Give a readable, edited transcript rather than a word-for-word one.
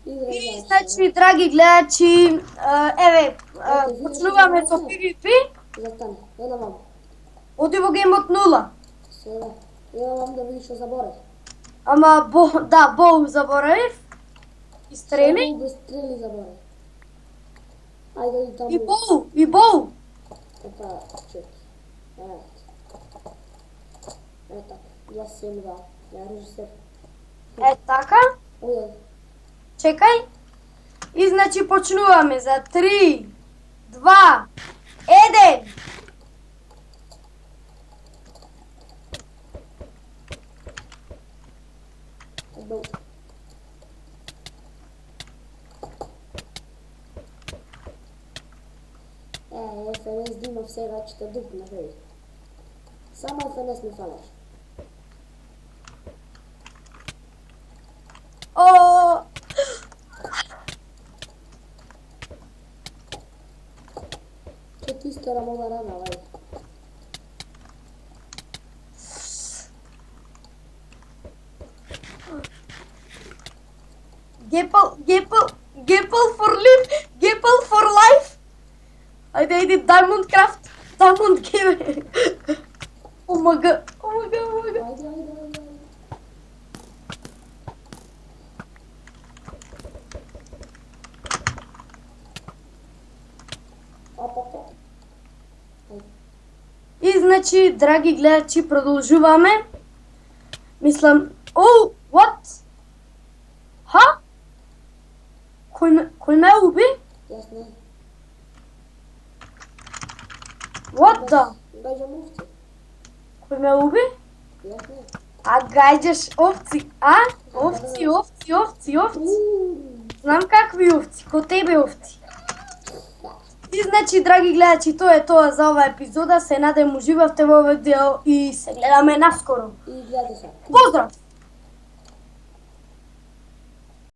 И значи, драги гледачи, еве, почнуваме со PvP. Застани, едно вам. Оди во геймот 0. Сега, едно вам да видиш што заборев. Ама, Боу заборавив. И стрели. Само без стрели заборев. Ајде и таму. И Боу. Така, чек. Ето, гласим да. Ја режисер. Така. Оје. Чекај. И значи почнуваме за 3, 2, 1. Едно. ФНС Димов сега ќе дуп на беј. Само ФНС ми фалеш. О! Ќе ти истерам ова рана, вај. Gapple for life, Gapple for life. Ајде, Diamond Craft, Diamond Game. Омага. Ајде. И значи, драги гледачи, продолжуваме. Мислам, what? Ха? Кој ме уби? Јас не. What the? Гаѓа муфти. Кој ме уби? Јас не. А гаѓаш овци, а? Овци. Знам какви овци, ко тебе овци. И значи, драги гледачи, тоа е тоа за оваа епизода. Се надевам уживавте во овој дел и се гледаме наскоро. И гледате се. Поздрав!